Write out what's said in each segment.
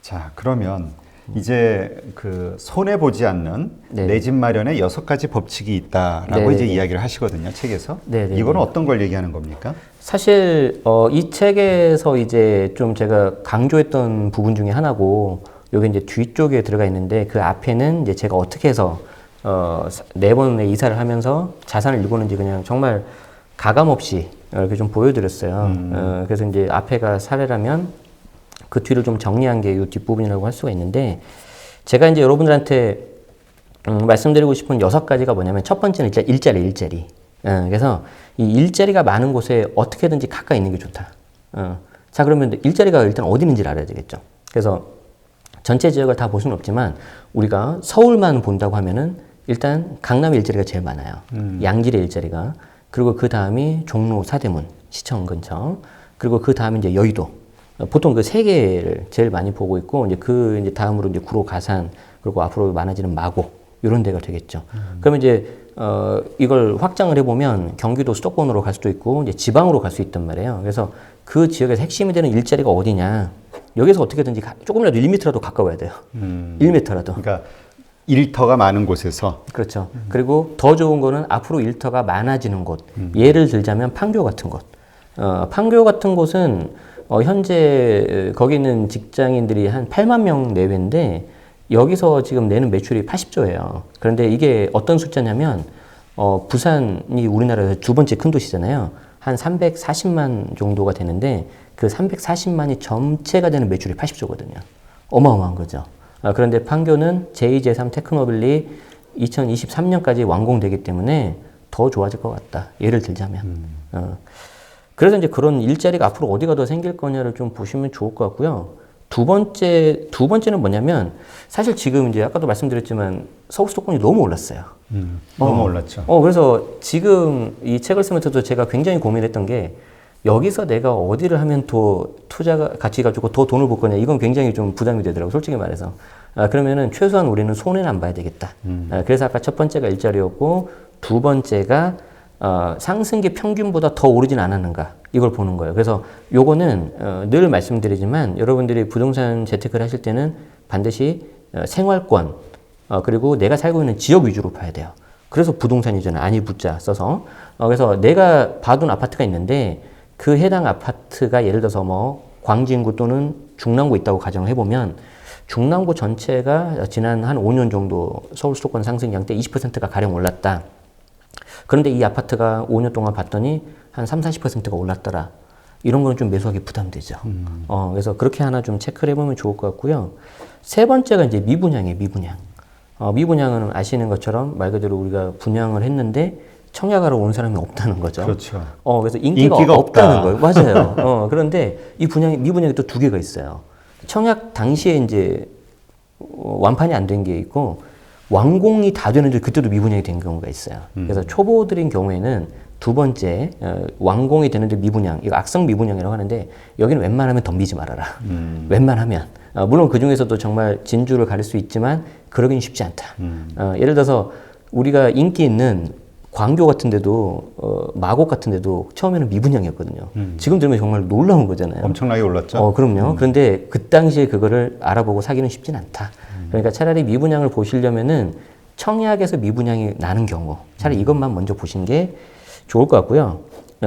자, 그러면 이제 그 손해 보지 않는 네. 내 집 마련의 6가지 법칙이 있다라고 네네네. 이제 이야기를 하시거든요, 책에서. 네네네. 이거는 어떤 걸 얘기하는 겁니까? 사실 이 책에서 이제 좀 제가 강조했던 부분 중에 하나고, 여기 이제 뒤쪽에 들어가 있는데 그 앞에는 이제 제가 어떻게 해서 4번의 이사를 하면서 자산을 일구는지 그냥 정말 가감 없이 이렇게 좀 보여드렸어요. 그래서 이제 앞에가 사례라면 그 뒤를 좀 정리한 게 이 뒷부분이라고 할 수가 있는데, 제가 이제 여러분들한테 말씀드리고 싶은 6가지가 뭐냐면, 첫 번째는 일자리. 그래서 이 일자리가 많은 곳에 어떻게든지 가까이 있는 게 좋다. 자, 그러면 일자리가 일단 어디 있는지를 알아야 되겠죠. 그래서 전체 지역을 다 볼 수는 없지만 우리가 서울만 본다고 하면은 일단 강남에 일자리가 제일 많아요. 양질의 일자리가. 그리고 그 다음이 종로, 사대문, 시청 근처. 그리고 그 다음에 이제 여의도. 보통 그 세 개를 제일 많이 보고 있고, 이제 다음으로 이제 구로, 가산, 그리고 앞으로 많아지는 마곡, 이런 데가 되겠죠. 그러면 이제 이걸 확장을 해보면 경기도 수도권으로 갈 수도 있고, 이제 지방으로 갈 수 있단 말이에요. 그래서 그 지역에서 핵심이 되는 일자리가 어디냐? 여기서 어떻게든지 조금이라도 1m라도 가까워야 돼요. 1m라도. 그러니까 일터가 많은 곳에서. 그렇죠. 그리고 더 좋은 거는 앞으로 일터가 많아지는 곳. 예를 들자면 판교 같은 곳. 판교 같은 곳은 현재 거기 있는 직장인들이 한 8만 명 내외인데, 여기서 지금 내는 매출이 80조예요. 그런데 이게 어떤 숫자냐면, 부산이 우리나라에서 두 번째 큰 도시잖아요. 한 340만 정도가 되는데, 그 340만이 전체가 되는 매출이 80조거든요. 어마어마한 거죠. 그런데 판교는 제2, 제3 테크노빌리 2023년까지 완공되기 때문에 더 좋아질 것 같다. 예를 들자면. 그래서 이제 그런 일자리가 앞으로 어디가 더 생길 거냐를 좀 보시면 좋을 것 같고요. 두 번째는 뭐냐면, 사실 지금 이제 아까도 말씀드렸지만 서울 수도권이 너무 올랐어요. 너무 올랐죠. 그래서 지금 이 책을 쓰면서도 제가 굉장히 고민했던 게, 여기서 내가 어디를 하면 더 투자가 가치 가지고 더 돈을 벌 거냐, 이건 굉장히 좀 부담이 되더라고요, 솔직히 말해서. 그러면은 최소한 우리는 손해는 안 봐야 되겠다. 그래서 아까 첫 번째가 일자리였고, 두 번째가 상승기 평균보다 더 오르진 않았는가, 이걸 보는 거예요. 그래서 요거는 늘 말씀드리지만, 여러분들이 부동산 재테크를 하실 때는 반드시 생활권, 그리고 내가 살고 있는 지역 위주로 봐야 돼요. 그래서 부동산이잖아요. 아니 부자 써서. 그래서 내가 봐둔 아파트가 있는데, 그 해당 아파트가 예를 들어서 뭐 광진구 또는 중랑구 있다고 가정을 해보면, 중랑구 전체가 지난 한 5년 정도 서울 수도권 상승량 때 20%가 가량 올랐다. 그런데 이 아파트가 5년 동안 봤더니 한 30-40%가 올랐더라. 이런 거는 좀 매수하기 부담되죠. 그래서 그렇게 하나 좀 체크를 해보면 좋을 것 같고요. 세 번째가 이제 미분양이에요, 미분양. 미분양은 아시는 것처럼 말 그대로 우리가 분양을 했는데 청약하러 온 사람이 없다는 거죠. 그렇죠. 그래서 인기가 없다는 거예요. 맞아요. 그런데 이 미분양이 또 두 개가 있어요. 청약 당시에 이제 완판이 안 된 게 있고, 완공이 다 되는데 그때도 미분양이 된 경우가 있어요. 그래서 초보들인 경우에는 두 번째, 완공이 되는데 미분양, 이거 악성 미분양이라고 하는데, 여기는 웬만하면 덤비지 말아라. 웬만하면. 물론 그 중에서도 정말 진주를 가릴 수 있지만 그러긴 쉽지 않다. 예를 들어서 우리가 인기 있는 광교 같은 데도, 마곡 같은 데도 처음에는 미분양이었거든요. 지금 들으면 정말 놀라운 거잖아요. 엄청나게 올랐죠. 그럼요. 그런데 그 당시에 그거를 알아보고 사기는 쉽진 않다. 그러니까 차라리 미분양을 보시려면은 청약에서 미분양이 나는 경우, 차라리 이것만 먼저 보시는 게 좋을 것 같고요.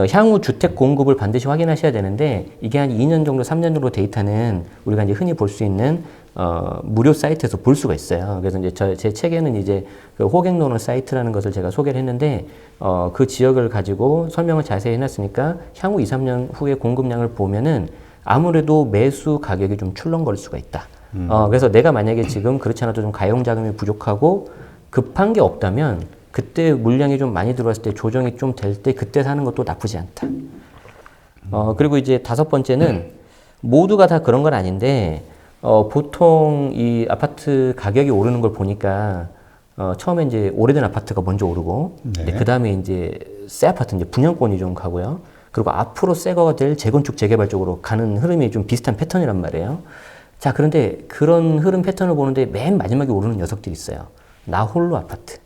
향후 주택 공급을 반드시 확인하셔야 되는데, 이게 한 2년 정도, 3년 정도 데이터는 우리가 이제 흔히 볼 수 있는 무료 사이트에서 볼 수가 있어요. 그래서 이제 제 책에는 이제 그 호갱노너 사이트라는 것을 제가 소개를 했는데, 그 지역을 가지고 설명을 자세히 해놨으니까 향후 2, 3년 후에 공급량을 보면은 아무래도 매수 가격이 좀 출렁거릴 수가 있다. 그래서 내가 만약에 지금 그렇지 않아도 좀 가용 자금이 부족하고 급한 게 없다면, 그때 물량이 좀 많이 들어왔을 때 조정이 좀 될 때 그때 사는 것도 나쁘지 않다. 그리고 이제 다섯 번째는 모두가 다 그런 건 아닌데, 보통 이 아파트 가격이 오르는 걸 보니까 처음에 이제 오래된 아파트가 먼저 오르고, 네. 그 다음에 이제 새 아파트, 이제 분양권이 좀 가고요. 그리고 앞으로 새 거가 될 재건축, 재개발 쪽으로 가는 흐름이 좀 비슷한 패턴이란 말이에요. 자, 그런데 그런 흐름 패턴을 보는데 맨 마지막에 오르는 녀석들이 있어요. 나홀로 아파트.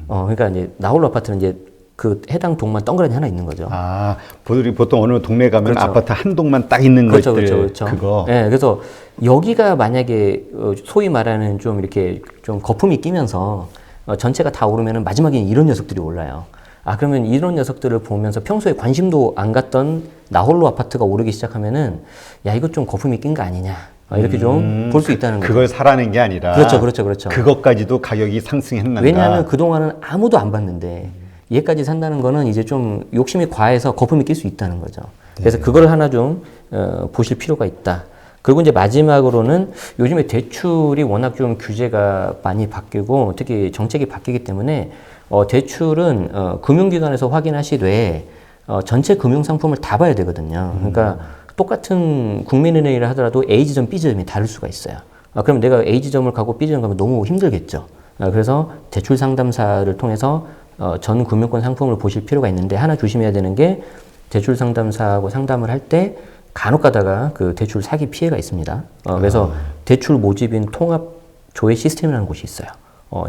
그러니까 이제 나홀로 아파트는 이제 그 해당 동만 덩그러니 하나 있는 거죠. 아, 우리 보통 어느 동네 가면 그렇죠. 아파트 한 동만 딱 있는 그렇죠, 것들 그렇죠, 그렇죠. 그거. 네, 그래서 여기가 만약에 소위 말하는 좀 이렇게 좀 거품이 끼면서 전체가 다 오르면은 마지막에 이런 녀석들이 올라요. 아, 그러면 이런 녀석들을 보면서 평소에 관심도 안 갔던 나홀로 아파트가 오르기 시작하면은 야, 이거 좀 거품이 낀 거 아니냐. 이렇게 좀 볼 수 있다는 거죠. 그걸 사라는 게 아니라. 그렇죠, 그렇죠, 그렇죠. 그것까지도 가격이 상승했는가. 왜냐하면 그동안은 아무도 안 봤는데 얘까지 산다는 거는 이제 좀 욕심이 과해서 거품이 낄 수 있다는 거죠. 그래서 그걸 하나 좀 보실 필요가 있다. 그리고 이제 마지막으로는 요즘에 대출이 워낙 좀 규제가 많이 바뀌고 특히 정책이 바뀌기 때문에 대출은 금융기관에서 확인하시되 전체 금융상품을 다 봐야 되거든요. 그러니까 똑같은 국민은행이라 하더라도 A지점, B지점이 다를 수가 있어요. 그럼 내가 A지점을 가고 B지점 가면 너무 힘들겠죠. 그래서 대출 상담사를 통해서 전 금융권 상품을 보실 필요가 있는데 하나 조심해야 되는 게 대출 상담사하고 상담을 할 때 간혹 가다가 그 대출 사기 피해가 있습니다. 그래서 대출 모집인 통합 조회 시스템이라는 곳이 있어요.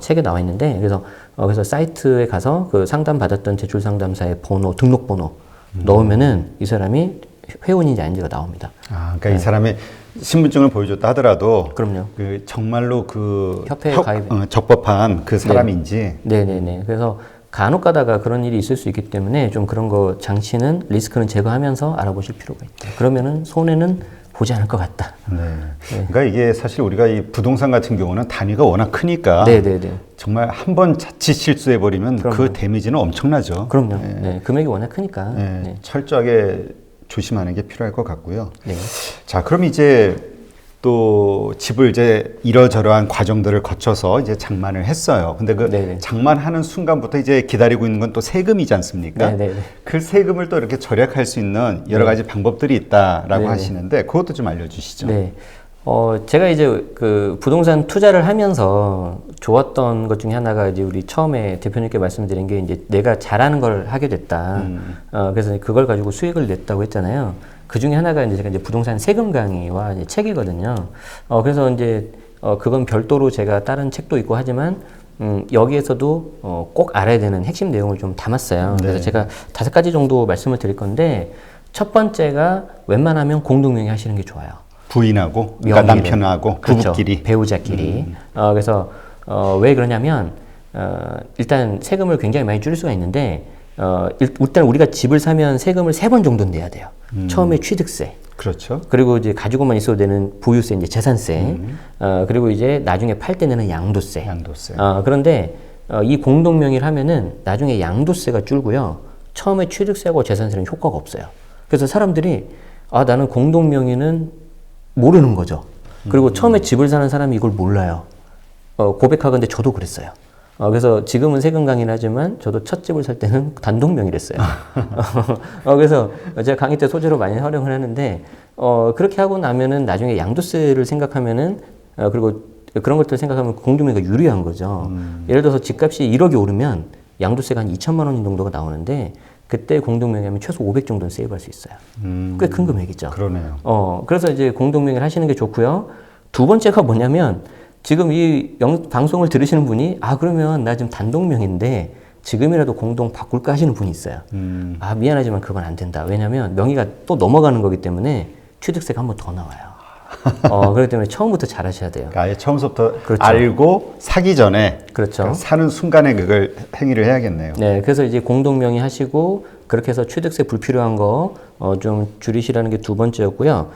책에 나와 있는데 그래서 사이트에 가서 그 상담 받았던 대출 상담사의 번호, 등록번호 넣으면은 이 사람이 회원인지 아닌지가 나옵니다. 아, 그러니까 이 사람의 신분증을 보여줬다 하더라도 그럼요. 그 정말로 그 협회에 가입 적법한 그 사람인지. 네네네. 그래서 간혹 가다가 그런 일이 있을 수 있기 때문에 좀 그런 거 장치는 리스크는 제거하면서 알아보실 필요가 있다. 그러면은 손해는 보지 않을 것 같다. 네. 그러니까 이게 사실 우리가 이 부동산 같은 경우는 단위가 워낙 크니까 네네네. 정말 한 번 자칫 실수해버리면 그럼요. 그 데미지는 엄청나죠. 그럼요. 네. 금액이 워낙 크니까. 네. 네. 철저하게 조심하는 게 필요할 것 같고요. 네. 자, 그럼 이제 또 집을 이제 이러저러한 과정들을 거쳐서 이제 장만을 했어요. 근데 그 네네. 장만하는 순간부터 이제 기다리고 있는 건 또 세금이지 않습니까? 네네네. 그 세금을 또 이렇게 절약할 수 있는 여러 가지 방법들이 있다라고 네네. 하시는데 그것도 좀 알려주시죠. 네. 제가 이제 그 부동산 투자를 하면서 좋았던 것 중에 하나가 이제 우리 처음에 대표님께 말씀드린 게 이제 내가 잘하는 걸 하게 됐다. 그래서 그걸 가지고 수익을 냈다고 했잖아요. 그 중에 하나가 이제 제가 이제 부동산 세금 강의와 이제 책이거든요. 그래서 이제 그건 별도로 제가 다른 책도 있고 하지만 여기에서도 꼭 알아야 되는 핵심 내용을 좀 담았어요. 네. 그래서 제가 5가지 정도 말씀을 드릴 건데 첫 번째가 웬만하면 공동명의 하시는 게 좋아요. 부인하고, 그러니까 명의를. 남편하고 그렇죠. 부부끼리. 배우자끼리. 그래서 왜 그러냐면 일단 세금을 굉장히 많이 줄일 수가 있는데 일단 우리가 집을 사면 세금을 3번 정도는 내야 돼요. 처음에 취득세. 그렇죠. 그리고 이제 가지고만 있어도 되는 보유세, 이제 재산세. 그리고 이제 나중에 팔 때 내는 양도세. 양도세. 그런데 이 공동명의를 하면은 나중에 양도세가 줄고요. 처음에 취득세하고 재산세는 효과가 없어요. 그래서 사람들이 나는 공동명의는 모르는 거죠. 그리고 처음에 집을 사는 사람이 이걸 몰라요. 고백하건대 저도 그랬어요. 그래서 지금은 세금 강의를 하지만 저도 첫 집을 살 때는 단독 명의를 했어요. 그래서 제가 강의 때 소재로 많이 활용을 하는데 그렇게 하고 나면은 나중에 양도세를 생각하면은 그리고 그런 것들을 생각하면 공동명의가 유리한 거죠. 예를 들어서 집값이 1억이 오르면 양도세가 한 2천만 원 정도가 나오는데 그때 공동명의하면 최소 500 정도는 세이브할 수 있어요. 꽤 큰 금액이죠. 그러네요. 그래서 이제 공동명의를 하시는 게 좋고요. 두 번째가 뭐냐면 지금 이 방송을 들으시는 분이 그러면 나 지금 단독명의인데 지금이라도 공동 바꿀까 하시는 분이 있어요. 미안하지만 그건 안 된다. 왜냐하면 명의가 또 넘어가는 거기 때문에 취득세가 한 번 더 나와요. 그렇기 때문에 처음부터 잘 하셔야 돼요. 그러니까 아예 처음부터 그렇죠. 알고 사기 전에 그렇죠. 그러니까 사는 순간에 그걸 행위를 해야겠네요. 네, 그래서 이제 공동명의 하시고 그렇게 해서 취득세 불필요한 거 좀 줄이시라는 게 두 번째였고요.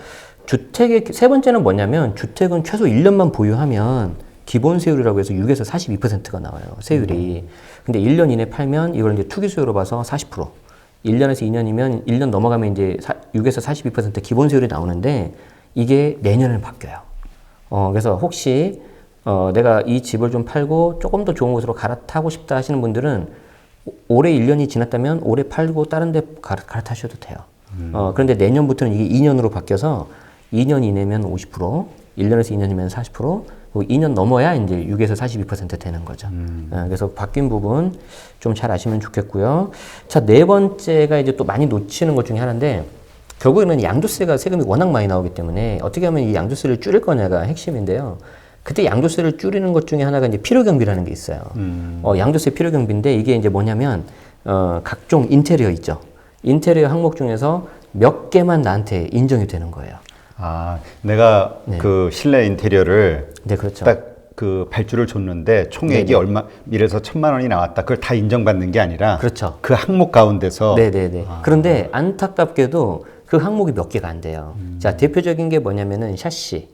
주택의 세 번째는 뭐냐면 주택은 최소 1년만 보유하면 기본 세율이라고 해서 6에서 42%가 나와요. 세율이. 근데 1년 이내 팔면 이걸 이제 투기 수요로 봐서 40%. 1년에서 2년이면 1년 넘어가면 이제 6에서 42% 기본 세율이 나오는데 이게 내년에 바뀌어요. 그래서 혹시 내가 이 집을 좀 팔고 조금 더 좋은 곳으로 갈아타고 싶다 하시는 분들은 올해 1년이 지났다면 올해 팔고 다른 데 갈아타셔도 돼요. 그런데 내년부터는 이게 2년으로 바뀌어서 2년 이내면 50%, 1년에서 2년이면 40%, 그리고 2년 넘어야 이제 6에서 42% 되는 거죠. 그래서 바뀐 부분 좀 잘 아시면 좋겠고요. 자, 네 번째가 이제 또 많이 놓치는 것 중에 하나인데 결국에는 양도세가 세금이 워낙 많이 나오기 때문에 어떻게 하면 이 양도세를 줄일 거냐가 핵심인데요. 그때 양도세를 줄이는 것 중에 하나가 이제 필요경비라는 게 있어요. 양도세 필요경비인데 이게 이제 뭐냐면 각종 인테리어 있죠. 인테리어 항목 중에서 몇 개만 나한테 인정이 되는 거예요. 아, 내가 네. 그 실내 인테리어를 네, 그렇죠. 딱 그 발주를 줬는데 총액이 네네. 얼마, 이래서 1,000만 원이 나왔다. 그걸 다 인정받는 게 아니라 그렇죠. 그 항목 가운데서 네네네. 그런데 안타깝게도 그 항목이 몇 개가 안 돼요. 자, 대표적인 게 뭐냐면은 샤시,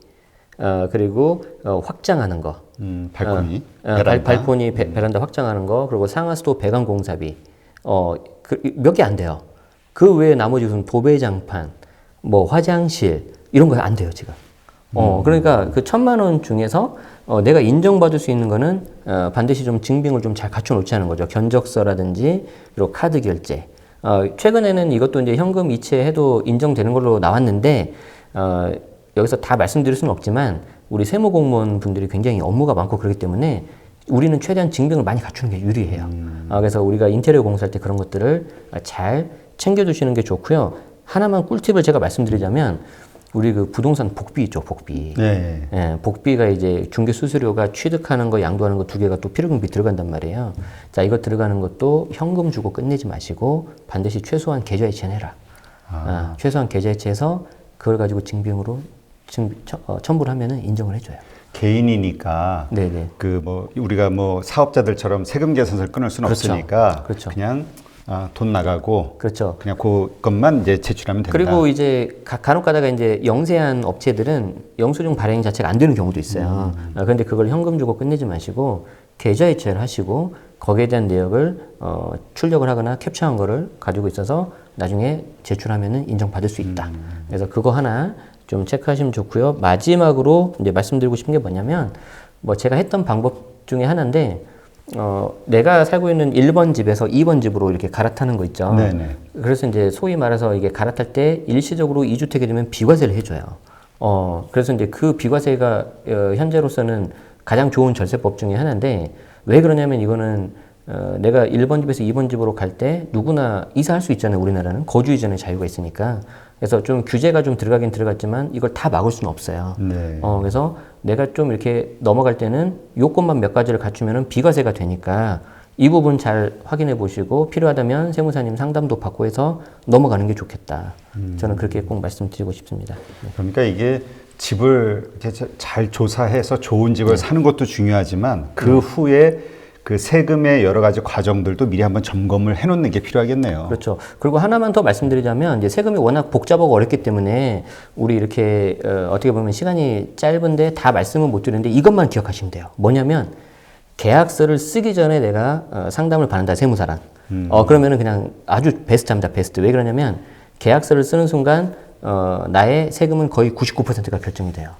그리고 확장하는 거. 발코니, 발코니 베란다 확장하는 거, 그리고 상하수도 배관 공사비, 몇 개 안 돼요. 그 외에 나머지 무슨 도배장판, 뭐 화장실 이런 거 안 돼요 지금. 그러니까 그 1,000만 원 중에서 내가 인정받을 수 있는 거는 반드시 좀 증빙을 좀 잘 갖춰 놓자는 거죠. 견적서라든지 그리고 카드 결제. 최근에는 이것도 이제 현금 이체해도 인정되는 걸로 나왔는데 여기서 다 말씀드릴 수는 없지만 우리 세무 공무원 분들이 굉장히 업무가 많고 그렇기 때문에 우리는 최대한 증빙을 많이 갖추는 게 유리해요. 그래서 우리가 인테리어 공사할 때 그런 것들을 잘 챙겨두시는 게 좋고요. 하나만 꿀팁을 제가 말씀드리자면 우리 그 부동산 복비 있죠, 복비. 네. 예, 복비가 이제 중개 수수료가 취득하는 거, 양도하는 거 두 개가 또 필요금비 들어간단 말이에요. 자, 이거 들어가는 것도 현금 주고 끝내지 마시고 반드시 최소한 계좌이체는 해라. 최소한 계좌이체해서 그걸 가지고 증빙으로 첨부를 하면은 인정을 해줘요. 개인이니까 네네. 그 뭐 우리가 뭐 사업자들처럼 세금 계산서를 끊을 수는 그렇죠. 없으니까 그렇죠. 그냥 돈 나가고 그렇죠. 그냥 그것만 이제 제출하면 된다. 그리고 이제 간혹 가다가 이제 영세한 업체들은 영수증 발행 자체가 안 되는 경우도 있어요. 그런데 그걸 현금 주고 끝내지 마시고 계좌이체를 하시고 거기에 대한 내역을 출력을 하거나 캡처한 거를 가지고 있어서 나중에 제출하면은 인정받을 수 있다. 그래서 그거 하나 좀 체크하시면 좋고요. 마지막으로 이제 말씀드리고 싶은 게 뭐냐면 뭐 제가 했던 방법 중에 하나인데 내가 살고 있는 1번 집에서 2번 집으로 이렇게 갈아타는 거 있죠. 네네. 그래서 이제 소위 말해서 이게 갈아탈 때 일시적으로 2주택이 되면 비과세를 해줘요. 그래서 이제 그 비과세가 현재로서는 가장 좋은 절세법 중에 하나인데 왜 그러냐면 이거는 내가 1번 집에서 2번 집으로 갈 때 누구나 이사할 수 있잖아요. 우리나라는 거주 이전의 자유가 있으니까. 그래서 좀 규제가 좀 들어가긴 들어갔지만 이걸 다 막을 수는 없어요. 네. 그래서 내가 좀 이렇게 넘어갈 때는 요건만 몇 가지를 갖추면은 비과세가 되니까 이 부분 잘 확인해 보시고 필요하다면 세무사님 상담도 받고 해서 넘어가는 게 좋겠다. 저는 그렇게 꼭 말씀드리고 싶습니다. 네. 그러니까 이게 집을 이렇게 잘 조사해서 좋은 집을 사는 것도 중요하지만 그 후에 그 세금의 여러 가지 과정들도 미리 한번 점검을 해놓는 게 필요하겠네요. 그렇죠. 그리고 하나만 더 말씀드리자면 이제 세금이 워낙 복잡하고 어렵기 때문에 우리 이렇게 어떻게 보면 시간이 짧은데 다 말씀은 못 드리는데 이것만 기억하시면 돼요. 뭐냐면 계약서를 쓰기 전에 내가 상담을 받는다 세무사랑. 그러면은 그냥 아주 베스트합니다. 베스트. 왜 그러냐면 계약서를 쓰는 순간 나의 세금은 거의 99%가 결정이 돼요.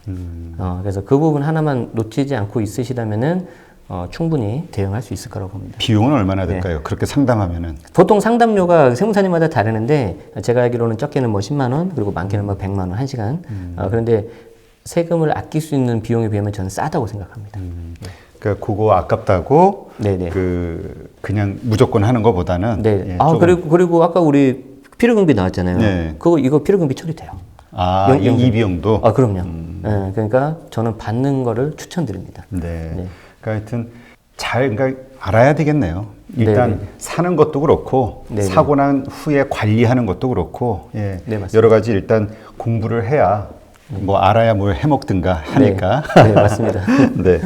그래서 그 부분 하나만 놓치지 않고 있으시다면은 충분히 대응할 수 있을 거라고 봅니다. 비용은 얼마나 들까요? 그렇게 상담하면은. 보통 상담료가 세무사님마다 다르는데 제가 알기로는 적게는 뭐 10만 원 그리고 많게는 뭐 100만 원 1시간. 그런데 세금을 아낄 수 있는 비용에 비하면 저는 싸다고 생각합니다. 그러니까 그거 아깝다고 네네. 그냥 무조건 하는 것보다는 네. 예, 그리고 아까 우리 필요금비 나왔잖아요. 네. 이거 필요금비 처리돼요. 이 비용도. 그럼요. 네, 그러니까 저는 받는 거를 추천드립니다. 네. 네. 그러니까 하여튼 그러니까 알아야 되겠네요. 일단 네네. 사는 것도 그렇고 네네. 사고 난 후에 관리하는 것도 그렇고 네, 맞습니다. 여러 가지 일단 공부를 해야 뭐 알아야 뭘 해먹든가 하니까. 네, 맞습니다. 네.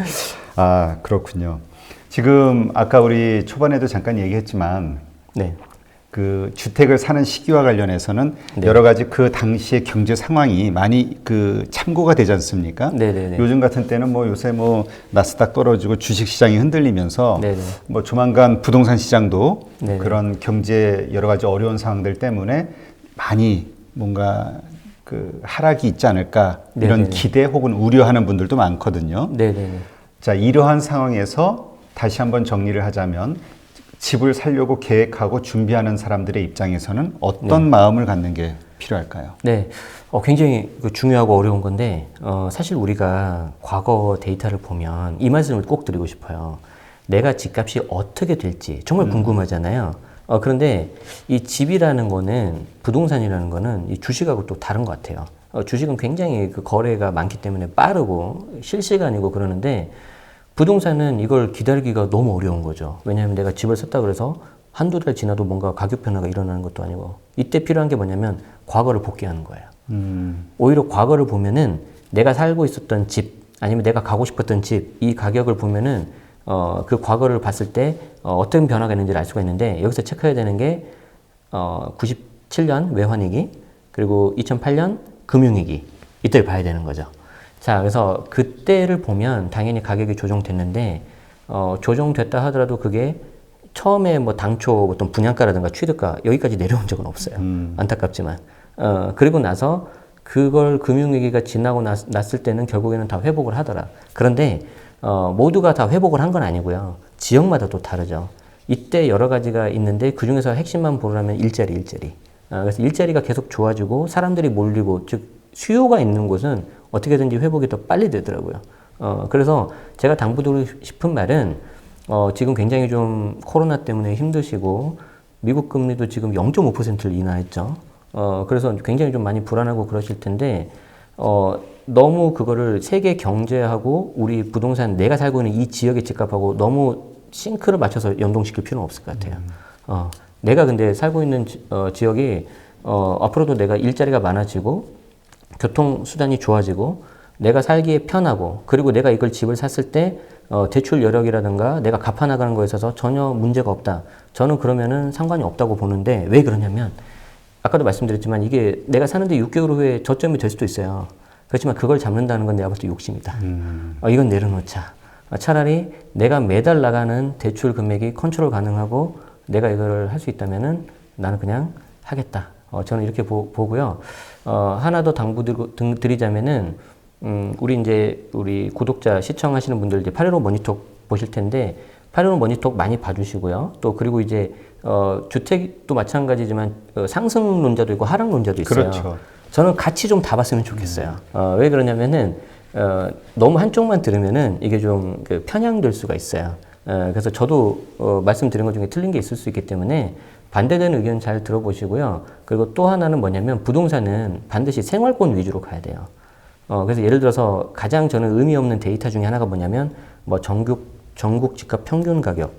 그렇군요. 지금 아까 우리 초반에도 잠깐 얘기했지만 네. 그 주택을 사는 시기와 관련해서는 네. 여러 가지 그 당시의 경제 상황이 많이 그 참고가 되지 않습니까? 네네네. 요즘 같은 때는 뭐 요새 뭐 나스닥 떨어지고 주식 시장이 흔들리면서 네네. 뭐 조만간 부동산 시장도 네네. 그런 경제 여러 가지 어려운 상황들 때문에 많이 뭔가 그 하락이 있지 않을까 이런 네네네. 기대 혹은 우려하는 분들도 많거든요. 네네네. 자, 이러한 상황에서 다시 한번 정리를 하자면 집을 살려고 계획하고 준비하는 사람들의 입장에서는 어떤 마음을 갖는 게 필요할까요? 네, 굉장히 중요하고 어려운 건데 사실 우리가 과거 데이터를 보면 이 말씀을 꼭 드리고 싶어요. 내가 집값이 어떻게 될지 정말 궁금하잖아요. 그런데 이 집이라는 거는 부동산이라는 거는 이 주식하고 또 다른 것 같아요. 주식은 굉장히 그 거래가 많기 때문에 빠르고 실시간이고 그러는데 부동산은 이걸 기다리기가 너무 어려운 거죠. 왜냐하면 내가 집을 샀다 그래서 한두 달 지나도 뭔가 가격 변화가 일어나는 것도 아니고 이때 필요한 게 뭐냐면 과거를 복귀하는 거예요. 오히려 과거를 보면은 내가 살고 있었던 집 아니면 내가 가고 싶었던 집 이 가격을 보면은 그 과거를 봤을 때 어떤 변화가 있는지를 알 수가 있는데 여기서 체크해야 되는 게 97년 외환위기 그리고 2008년 금융위기 이때를 봐야 되는 거죠. 자, 그래서 그때를 보면 당연히 가격이 조정됐는데 조정됐다 하더라도 그게 처음에 뭐 당초 어떤 분양가라든가 취득가 여기까지 내려온 적은 없어요. 안타깝지만. 그리고 나서 그걸 금융위기가 지나고 났을 때는 결국에는 다 회복을 하더라. 그런데 모두가 다 회복을 한 건 아니고요. 지역마다 또 다르죠. 이때 여러 가지가 있는데 그 중에서 핵심만 보려면 일자리. 그래서 일자리가 계속 좋아지고 사람들이 몰리고 즉 수요가 있는 곳은 어떻게든지 회복이 더 빨리 되더라고요. 그래서 제가 당부드리고 싶은 말은 지금 굉장히 좀 코로나 때문에 힘드시고 미국 금리도 지금 0.5%를 인하했죠. 그래서 굉장히 좀 많이 불안하고 그러실 텐데 너무 그거를 세계 경제하고 우리 부동산 내가 살고 있는 이 지역의 집값하고 너무 싱크를 맞춰서 연동시킬 필요는 없을 것 같아요. 내가 근데 살고 있는 지역이 앞으로도 내가 일자리가 많아지고 교통수단이 좋아지고 내가 살기에 편하고 그리고 내가 이걸 집을 샀을 때 대출 여력이라든가 내가 갚아나가는 거에 있어서 전혀 문제가 없다. 저는 그러면은 상관이 없다고 보는데 왜 그러냐면 아까도 말씀드렸지만 이게 내가 사는데 6개월 후에 저점이 될 수도 있어요. 그렇지만 그걸 잡는다는 건 내가 볼 때 욕심이다. 이건 내려놓자. 차라리 내가 매달 나가는 대출 금액이 컨트롤 가능하고 내가 이거를 할 수 있다면은 나는 그냥 하겠다. 저는 이렇게 보고요. 하나 더 당부드리자면은 우리 구독자 시청하시는 분들 이제 815 머니톡 보실 텐데 815 머니톡 많이 봐주시고요. 또 그리고 이제 주택도 마찬가지지만 상승론자도 있고 하락론자도 있어요. 그렇죠. 저는 같이 좀 다 봤으면 좋겠어요. 왜 그러냐면은 너무 한쪽만 들으면은 이게 좀 편향될 수가 있어요. 그래서 저도 말씀드린 것 중에 틀린 게 있을 수 있기 때문에 반대되는 의견 잘 들어보시고요. 그리고 또 하나는 뭐냐면 부동산은 반드시 생활권 위주로 가야 돼요. 그래서 예를 들어서 가장 저는 의미 없는 데이터 중에 하나가 뭐냐면 뭐 전국 집값 평균 가격,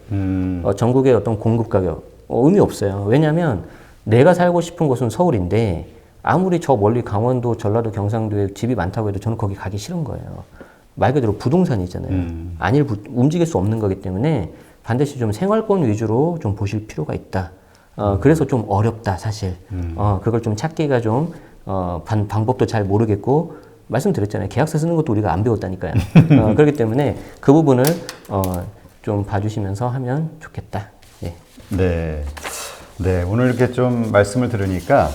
전국의 어떤 공급 가격 의미 없어요. 왜냐하면 내가 살고 싶은 곳은 서울인데 아무리 저 멀리 강원도, 전라도, 경상도에 집이 많다고 해도 저는 거기 가기 싫은 거예요. 말 그대로 부동산이잖아요. 움직일 수 없는 거기 때문에 반드시 좀 생활권 위주로 좀 보실 필요가 있다. 그래서 좀 어렵다 사실. 그걸 좀 찾기가 좀 방법도 잘 모르겠고 말씀드렸잖아요. 계약서 쓰는 것도 우리가 안 배웠다니까요. 그렇기 때문에 그 부분을 좀 봐주시면서 하면 좋겠다. 네. 네, 오늘 이렇게 좀 말씀을 들으니까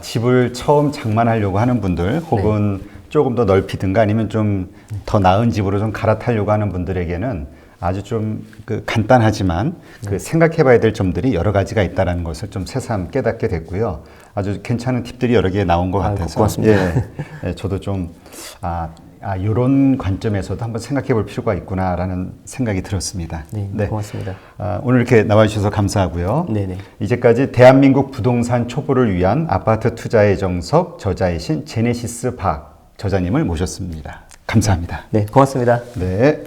집을 처음 장만하려고 하는 분들 혹은 조금 더 넓히든가 아니면 좀 더 나은 집으로 좀 갈아타려고 하는 분들에게는 아주 좀 간단하지만 생각해 봐야 될 점들이 여러 가지가 있다는 것을 좀 새삼 깨닫게 됐고요. 아주 괜찮은 팁들이 여러 개 나온 것 같아서 고맙습니다. 예, 저도 좀 이런 관점에서도 한번 생각해 볼 필요가 있구나라는 생각이 들었습니다. 네, 고맙습니다. 오늘 이렇게 나와주셔서 감사하고요. 네네. 이제까지 대한민국 부동산 초보를 위한 아파트 투자의 정석 저자이신 제네시스 박 저자님을 모셨습니다. 감사합니다. 네, 고맙습니다. 네.